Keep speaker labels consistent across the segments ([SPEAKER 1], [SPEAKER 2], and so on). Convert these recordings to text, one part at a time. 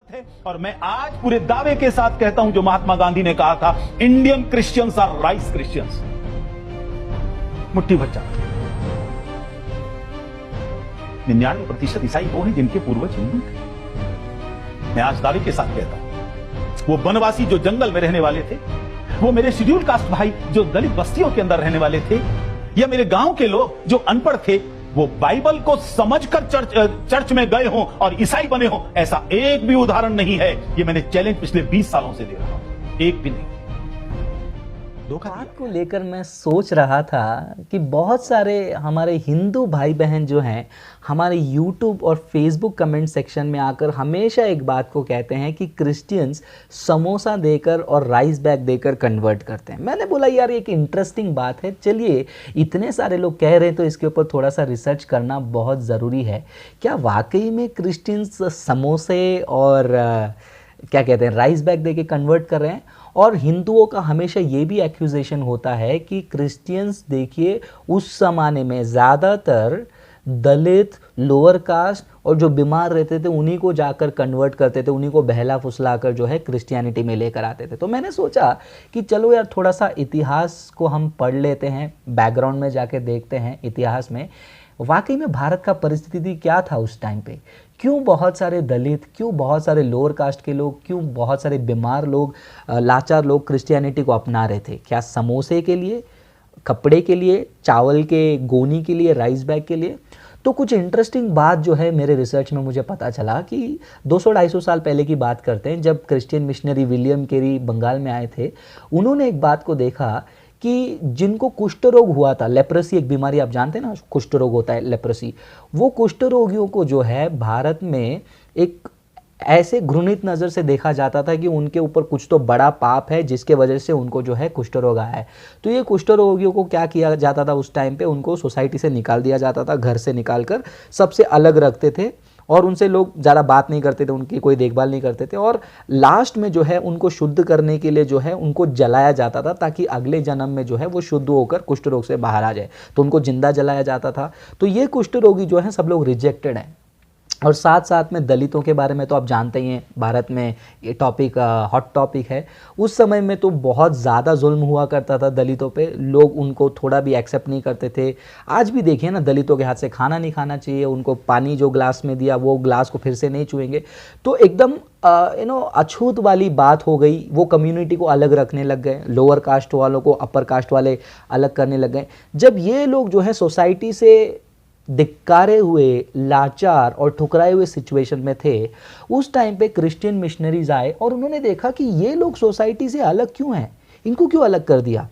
[SPEAKER 1] है और मैं आज पूरे दावे के साथ कहता हूं जो महात्मा गांधी ने कहा था, Indian Christians are rice Christians. मुट्ठी भर चावल। 99% ईसाई वो हैं जिनके पूर्वज हिंदू थे। मैं आज दावे के साथ कहता हूं, वो वनवासी जो जंगल में रहने वाले थे, वो मेरे शेड्यूल कास्ट भाई जो दलित बस्तियों के अंदर रहने वाले थे, या मेरे गांव के लोग जो अनपढ़ थे, वो बाइबल को समझकर चर्च में गए हों और ईसाई बने हों, ऐसा एक भी उदाहरण नहीं है। ये मैंने चैलेंज पिछले 20 सालों से दे रहा हूं, एक भी नहीं।
[SPEAKER 2] बात को लेकर मैं सोच रहा था कि बहुत सारे हमारे हिंदू भाई बहन जो हैं हमारे YouTube और Facebook कमेंट सेक्शन में आकर हमेशा एक बात को कहते हैं कि क्रिश्चियंस समोसा देकर और राइस बैग देकर कन्वर्ट करते हैं। मैंने बोला यार एक इंटरेस्टिंग बात है, चलिए इतने सारे लोग कह रहे हैं तो इसके ऊपर थोड़ा सा रिसर्च करना बहुत ज़रूरी है। क्या वाकई में क्रिश्चियंस समोसे और क्या कहते हैं राइस बैग देके कन्वर्ट कर रहे हैं? और हिंदुओं का हमेशा ये भी एक्यूजेशन होता है कि क्रिश्चियंस देखिए उस ज़माने में ज़्यादातर दलित, लोअर कास्ट और जो बीमार रहते थे उन्हीं को जाकर कन्वर्ट करते थे, उन्हीं को बहला फुसलाकर जो है क्रिश्चियनिटी में लेकर आते थे। तो मैंने सोचा कि चलो यार थोड़ा सा इतिहास को हम पढ़ लेते हैं, बैकग्राउंड में जाके देखते हैं इतिहास में वाकई में भारत का परिस्थिति क्या था उस टाइम पे। क्यों बहुत सारे दलित, क्यों बहुत सारे लोअर कास्ट के लोग, क्यों बहुत सारे बीमार लोग, लाचार लोग क्रिश्चियनिटी को अपना रहे थे? क्या समोसे के लिए, कपड़े के लिए, चावल के गोनी के लिए, राइस बैग के लिए? तो कुछ इंटरेस्टिंग बात जो है मेरे रिसर्च में मुझे पता चला कि 200-250 साल पहले की बात करते हैं, जब Christian missionary William Carey Bengal में आए थे। उन्होंने एक बात को देखा कि जिनको कुष्ठ रोग हुआ था, लेप्रेसी एक बीमारी आप जानते हैं ना, कुष्ठ रोग होता है लेप्रेसी, वो कुष्ठ रोगियों को जो है भारत में एक ऐसे घृणित नज़र से देखा जाता था कि उनके ऊपर कुछ तो बड़ा पाप है जिसके वजह से उनको जो है कुष्ठ रोग आया है। तो ये कुष्ठ रोगियों को क्या किया जाता था उस टाइम पे, उनको सोसाइटी से निकाल दिया जाता था, घर से निकाल कर सबसे अलग रखते थे और उनसे लोग ज़्यादा बात नहीं करते थे, उनकी कोई देखभाल नहीं करते थे और लास्ट में जो है उनको शुद्ध करने के लिए जो है उनको जलाया जाता था ताकि अगले जन्म में जो है वो शुद्ध होकर कुष्ठ रोग से बाहर आ जाए। तो उनको जिंदा जलाया जाता था। तो ये कुष्ठ रोगी जो है सब लोग रिजेक्टेड हैं। और साथ साथ में दलितों के बारे में तो आप जानते ही हैं, भारत में ये टॉपिक हॉट टॉपिक है। उस समय में तो बहुत ज़्यादा जुल्म हुआ करता था दलितों पे, लोग उनको थोड़ा भी एक्सेप्ट नहीं करते थे। आज भी देखिए ना, दलितों के हाथ से खाना नहीं खाना चाहिए, उनको पानी जो ग्लास में दिया वो ग्लास को फिर से नहीं छुएंगे। तो एकदम अछूत वाली बात हो गई। वो कम्युनिटी को अलग रखने लग गए, लोअर कास्ट वालों को अपर कास्ट वाले अलग करने लग गए। जब ये लोग जो है सोसाइटी से धिक्कारे हुए, लाचार और ठुकराए हुए सिचुएशन में थे, उस टाइम पे क्रिश्चियन मिशनरीज आए और उन्होंने देखा कि ये लोग सोसाइटी से अलग क्यों हैं, इनको क्यों अलग कर दिया।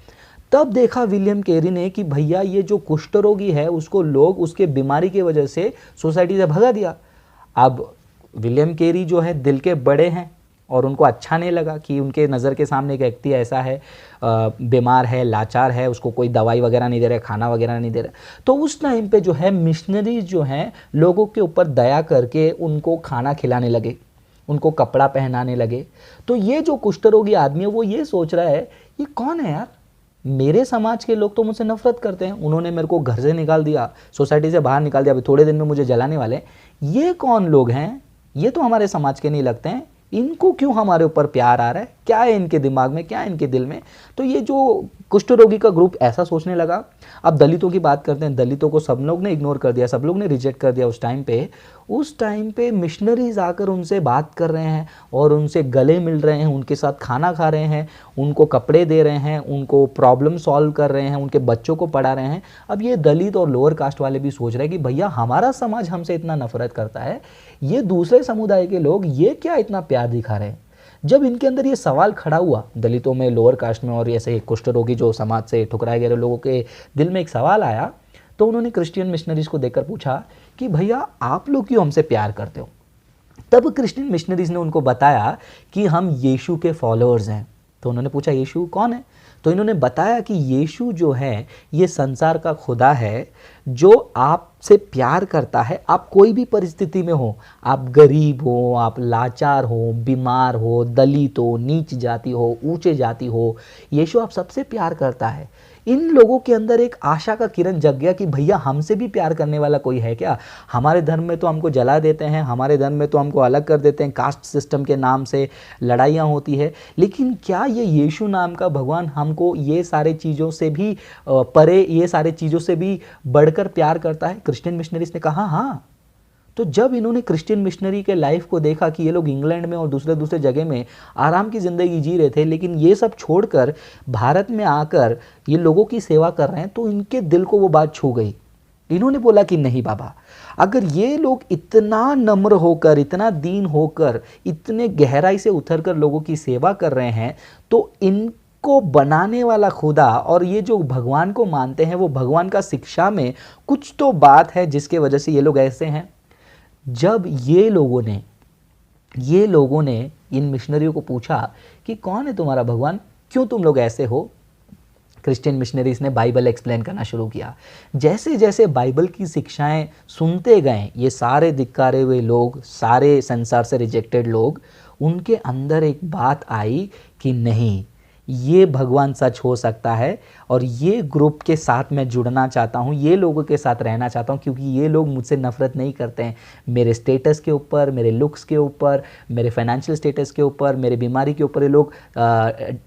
[SPEAKER 2] तब देखा विलियम कैरी ने कि भैया ये जो कुष्ठ रोगी है उसको लोग उसके बीमारी की वजह से सोसाइटी से भगा दिया। अब विलियम कैरी जो है दिल के बड़े हैं और उनको अच्छा नहीं लगा कि उनके नज़र के सामने एक व्यक्ति ऐसा है, बीमार है, लाचार है, उसको कोई दवाई वगैरह नहीं दे रहा, खाना वगैरह नहीं दे रहा। तो उस टाइम पे जो है मिशनरीज जो हैं लोगों के ऊपर दया करके उनको खाना खिलाने लगे, उनको कपड़ा पहनाने लगे। तो ये जो कुष्ठ रोगी आदमी है वो ये सोच रहा है ये कौन है यार, मेरे समाज के लोग तो मुझसे नफरत करते हैं, उन्होंने मेरे को घर से निकाल दिया, सोसाइटी से बाहर निकाल दिया, अभी थोड़े दिन में मुझे जलाने वाले। ये कौन लोग हैं? ये तो हमारे समाज के नहीं लगते हैं, इनको क्यों हमारे ऊपर प्यार आ रहा है? क्या है इनके दिमाग में, क्या है इनके दिल में? तो ये जो कुष्ठ रोगी का ग्रुप ऐसा सोचने लगा। अब दलितों की बात करते हैं, दलितों को सब लोग ने इग्नोर कर दिया, सब लोग ने रिजेक्ट कर दिया उस टाइम पे मिशनरीज आकर उनसे बात कर रहे हैं और उनसे गले मिल रहे हैं, उनके साथ खाना खा रहे हैं, उनको कपड़े दे रहे हैं, उनको प्रॉब्लम सॉल्व कर रहे हैं, उनके बच्चों को पढ़ा रहे हैं। अब ये दलित और लोअर कास्ट वाले भी सोच रहे हैं कि भैया हमारा समाज हमसे इतना नफरत करता है, ये दूसरे समुदाय के लोग ये क्या इतना प्यार दिखा रहे हैं। जब इनके अंदर ये सवाल खड़ा हुआ, दलितों में, लोअर कास्ट में और ऐसे कुष्ठ रोगी जो समाज से ठुकराए गए लोगों के दिल में एक सवाल आया, तो उन्होंने क्रिश्चियन मिशनरीज को देखकर पूछा कि भैया आप लोग क्यों हमसे प्यार करते हो? तब क्रिश्चियन मिशनरीज ने उनको बताया कि हम यीशु के फॉलोअर्स हैं। तो उन्होंने पूछा यीशु कौन है? तो इन्होंने बताया कि यीशु जो है ये संसार का खुदा है जो आपसे प्यार करता है। आप कोई भी परिस्थिति में हो, आप गरीब हो, आप लाचार हो, बीमार हो, दलित हो, नीच जाति हो, ऊंचे जाति हो, यीशु आप सबसे प्यार करता है। इन लोगों के अंदर एक आशा का किरण जग गया कि भैया हमसे भी प्यार करने वाला कोई है क्या। हमारे धर्म में तो हमको जला देते हैं, हमारे धर्म में तो हमको अलग कर देते हैं, कास्ट सिस्टम के नाम से लड़ाइयाँ होती है, लेकिन क्या ये यीशु नाम का भगवान हमको ये सारे चीज़ों से भी परे, ये सारे चीज़ों से भी बढ़कर प्यार करता है। क्रिश्चियन मिशनरीज ने कहा हाँ। तो जब इन्होंने क्रिश्चियन मिशनरी के लाइफ को देखा कि ये लोग इंग्लैंड में और दूसरे दूसरे जगह में आराम की ज़िंदगी जी रहे थे, लेकिन ये सब छोड़कर भारत में आकर ये लोगों की सेवा कर रहे हैं, तो इनके दिल को वो बात छू गई। इन्होंने बोला कि नहीं बाबा, अगर ये लोग इतना नम्र होकर, इतना दीन होकर, इतने गहराई से उतर कर लोगों की सेवा कर रहे हैं, तो इनको बनाने वाला खुदा और ये जो भगवान को मानते हैं, वो भगवान का शिक्षा में कुछ तो बात है जिसके वजह से ये लोग ऐसे हैं। जब ये लोगों ने इन मिशनरियों को पूछा कि कौन है तुम्हारा भगवान, क्यों तुम लोग ऐसे हो, क्रिश्चियन मिशनरीज ने बाइबल एक्सप्लेन करना शुरू किया। जैसे जैसे बाइबल की शिक्षाएं सुनते गए ये सारे धिक्कारे हुए लोग, सारे संसार से रिजेक्टेड लोग, उनके अंदर एक बात आई कि नहीं, ये भगवान सच हो सकता है और ये ग्रुप के साथ मैं जुड़ना चाहता हूँ, ये लोगों के साथ रहना चाहता हूँ, क्योंकि ये लोग मुझसे नफरत नहीं करते हैं मेरे स्टेटस के ऊपर, मेरे लुक्स के ऊपर, मेरे फाइनेंशियल स्टेटस के ऊपर, मेरे बीमारी के ऊपर। ये लोग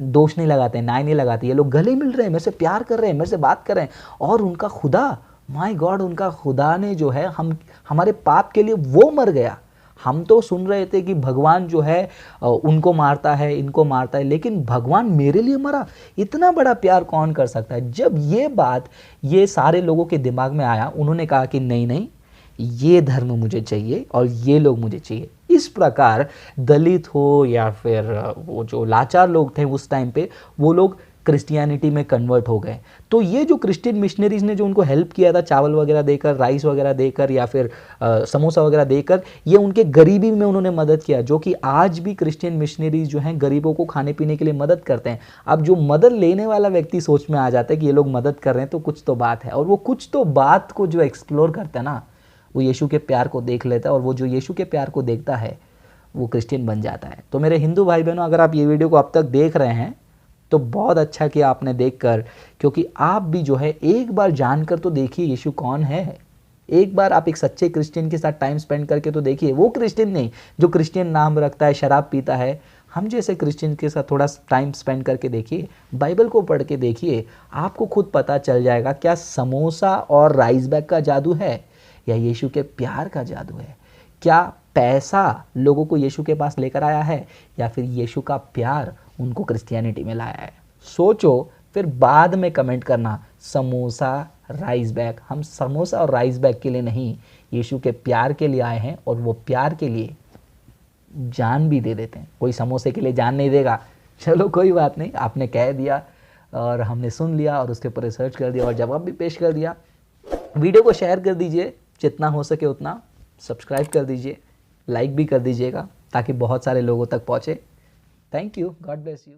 [SPEAKER 2] दोष नहीं लगाते, न्याय नहीं लगाते, ये लोग गले मिल रहे हैं, मेरे से प्यार कर रहे हैं, मेरे से बात कर रहे हैं। और उनका खुदा, माय गॉड, उनका खुदा ने जो है हमारे पाप के लिए वो मर गया। हम तो सुन रहे थे कि भगवान जो है उनको मारता है, इनको मारता है, लेकिन भगवान मेरे लिए मरा, इतना बड़ा प्यार कौन कर सकता है। जब ये बात ये सारे लोगों के दिमाग में आया, उन्होंने कहा कि नहीं नहीं, ये धर्म मुझे चाहिए और ये लोग मुझे चाहिए। इस प्रकार दलित हो या फिर वो जो लाचार लोग थे उस टाइम पे, वो लोग क्रिश्चियनिटी में कन्वर्ट हो गए। तो ये जो क्रिश्चियन मिशनरीज ने जो उनको हेल्प किया था, चावल वगैरह देकर, राइस वगैरह देकर या फिर समोसा वगैरह देकर, ये उनके गरीबी में उन्होंने मदद किया, जो कि आज भी क्रिश्चियन मिशनरीज जो हैं गरीबों को खाने पीने के लिए मदद करते हैं। अब जो मदद लेने वाला व्यक्ति सोच में आ जाता है कि ये लोग मदद कर रहे हैं तो कुछ तो बात है, और वो कुछ तो बात को जो एक्सप्लोर करता है ना, वो यीशु के प्यार को देख लेता है, और वो जो यीशु के प्यार को देखता है वो क्रिश्चियन बन जाता है। तो मेरे हिंदू भाई बहनों, अगर आप ये वीडियो को अब तक देख रहे हैं तो बहुत अच्छा किया आपने देखकर, क्योंकि आप भी जो है एक बार जानकर तो देखिए यीशु कौन है। एक बार आप एक सच्चे क्रिश्चियन के साथ टाइम स्पेंड करके तो देखिए। वो क्रिश्चियन नहीं जो क्रिश्चियन नाम रखता है, शराब पीता है। हम जैसे क्रिश्चियन के साथ थोड़ा टाइम स्पेंड करके देखिए, बाइबल को पढ़ के देखिए, आपको खुद पता चल जाएगा क्या समोसा और राइस बैग का जादू है या यीशु के प्यार का जादू है। क्या पैसा लोगों को यीशु के पास लेकर आया है या फिर यीशु का प्यार उनको क्रिश्चियनिटी में लाया है। सोचो, फिर बाद में कमेंट करना समोसा राइस बैग। हम समोसा और राइस बैग के लिए नहीं, यीशु के प्यार के लिए आए हैं, और वो प्यार के लिए जान भी दे देते हैं। कोई समोसे के लिए जान नहीं देगा। चलो कोई बात नहीं, आपने कह दिया और हमने सुन लिया और उसके ऊपर रिसर्च कर दिया और जवाब भी पेश कर दिया। वीडियो को शेयर कर दीजिए जितना हो सके उतना, सब्सक्राइब कर दीजिए, लाइक भी कर दीजिएगा ताकि बहुत सारे लोगों तक पहुँचे। Thank you. God bless you.